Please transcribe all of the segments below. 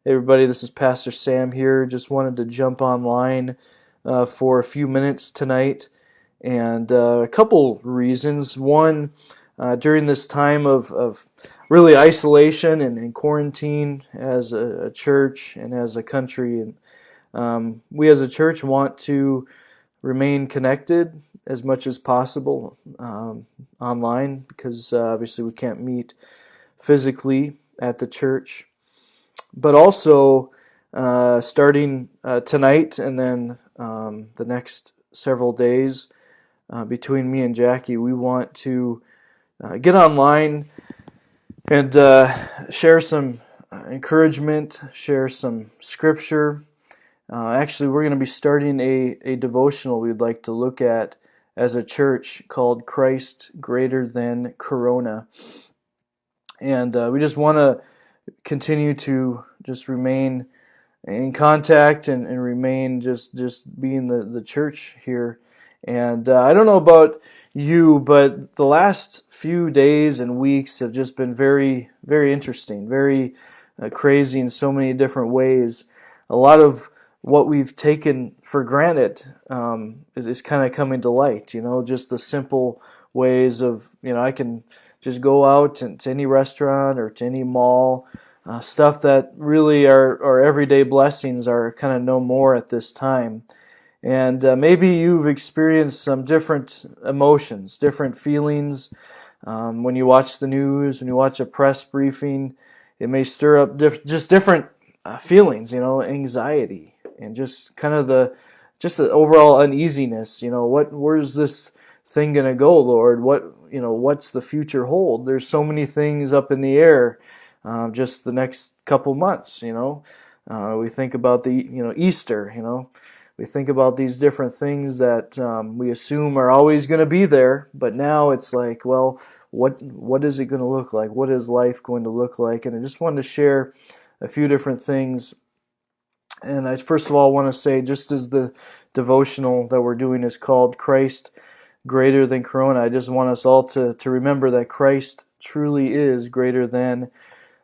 Hey everybody, this is Pastor Sam here. Just wanted to jump online for a few minutes tonight, and a couple reasons. One, during this time of really isolation and quarantine as a church and as a country, and we as a church want to remain connected as much as possible online because obviously we can't meet physically at the church. But also, starting tonight and then the next several days between me and Jackie, we want to get online and share some encouragement, share some scripture. Actually, we're going to be starting a devotional we'd like to look at as a church called Christ Greater Than Corona. And we just want to continue to just remain in contact and remain just being the church here. And I don't know about you, but the last few days and weeks have just been very, very interesting, very crazy in so many different ways. A lot of what we've taken for granted is kind of coming to light, just the simple ways of, I can just go out to any restaurant or to any mall. Stuff that really are everyday blessings are kind of no more at this time. And maybe you've experienced some different emotions, different feelings. When you watch the news, when you watch a press briefing, it may stir up just different feelings, anxiety, and just kind of the overall uneasiness. Where's this thing going to go, Lord? What's the future hold? There's so many things up in the air. Just the next couple months, we think about the, Easter, we think about these different things that we assume are always going to be there, but now it's like, well, what is it going to look like? What is life going to look like? And I just wanted to share a few different things. And I first of all want to say, just as the devotional that we're doing is called Christ Greater Than Corona, I just want us all to remember that Christ truly is greater than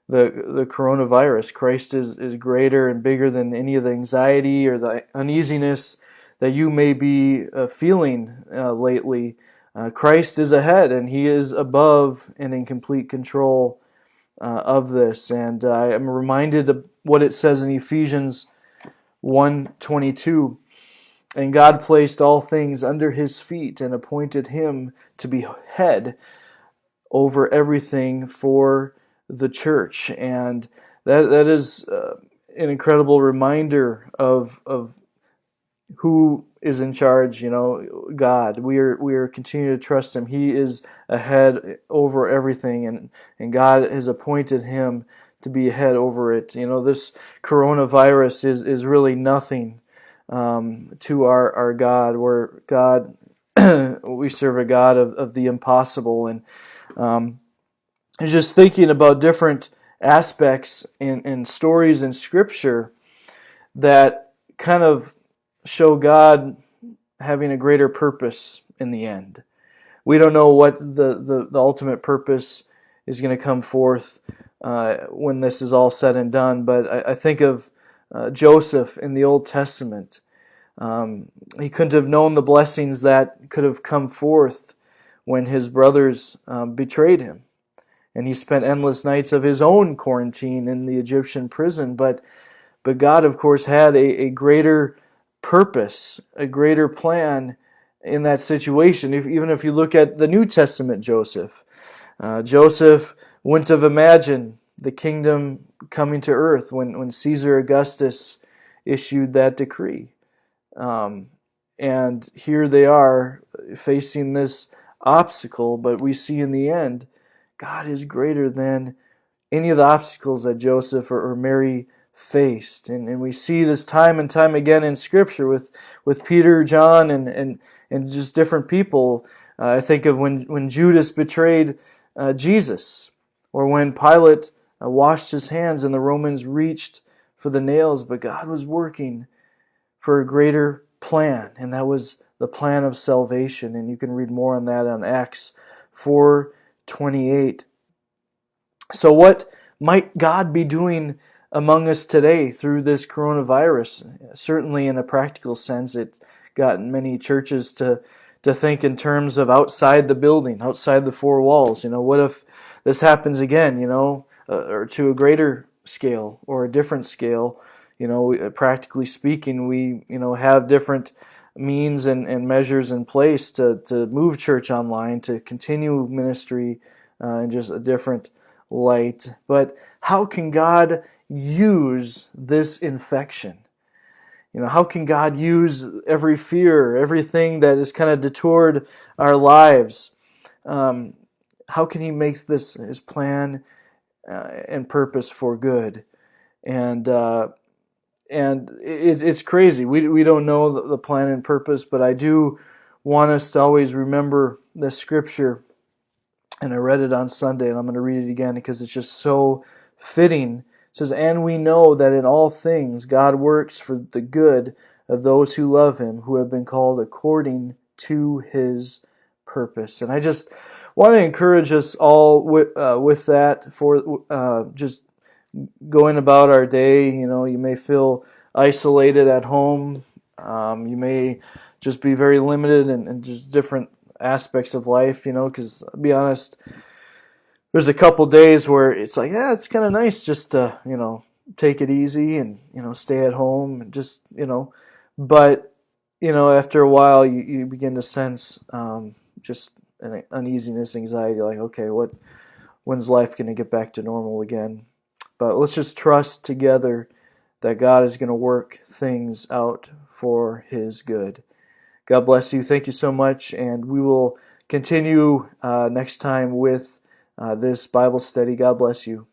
the coronavirus. Christ is greater and bigger than any of the anxiety or the uneasiness that you may be feeling lately. Christ is ahead, and He is above and in complete control of this. And I am reminded of what it says in Ephesians 1:22. And God placed all things under His feet and appointed Him to be head over everything for the church. And that is an incredible reminder of who is in charge. God. We are continuing to trust Him. He is ahead over everything, and God has appointed Him to be head over it. This coronavirus is really nothing to our God. We're God. We serve a God of the impossible. And just thinking about different aspects and stories in Scripture that kind of show God having a greater purpose in the end. We don't know what the ultimate purpose is going to come forth when this is all said and done, but I think of Joseph in the Old Testament. He couldn't have known the blessings that could have come forth when his brothers betrayed him. And he spent endless nights of his own quarantine in the Egyptian prison. But God, of course, had a greater purpose, a greater plan in that situation. Even if you look at the New Testament Joseph, Joseph wouldn't have imagined the kingdom coming to earth when Caesar Augustus issued that decree. And here they are facing this obstacle, but we see in the end, God is greater than any of the obstacles that Joseph or Mary faced. And we see this time and time again in Scripture with Peter, John, and just different people. I think of when Judas betrayed Jesus, or when Pilate washed his hands and the Romans reached for the nails, but God was working for a greater plan, and that was the plan of salvation. And you can read more on that on Acts 4:28. So what might God be doing among us today through this coronavirus. Certainly in a practical sense, it's gotten many churches to think in terms of outside the building, outside the four walls. What if this happens again, or to a greater scale or a different scale? Practically speaking, we, have different means and measures in place to move church online, to continue ministry in just a different light. But how can God use this infection? How can God use every fear, everything that has kind of detoured our lives? How can He make this His plan and purpose for good? And it's crazy. We don't know the plan and purpose, but I do want us to always remember the scripture. And I read it on Sunday, and I'm going to read it again because it's just so fitting. It says, "And we know that in all things God works for the good of those who love Him, who have been called according to His purpose." And I just want to encourage us all with that, for just going about our day. You may feel isolated at home. You may just be very limited in just different aspects of life, because I'll be honest, there's a couple days where it's like, yeah, it's kind of nice just to, take it easy and, stay at home and just, but, after a while you begin to sense just an uneasiness, anxiety, like, okay, when's life going to get back to normal again? But let's just trust together that God is going to work things out for His good. God bless you. Thank you so much. And we will continue next time with this Bible study. God bless you.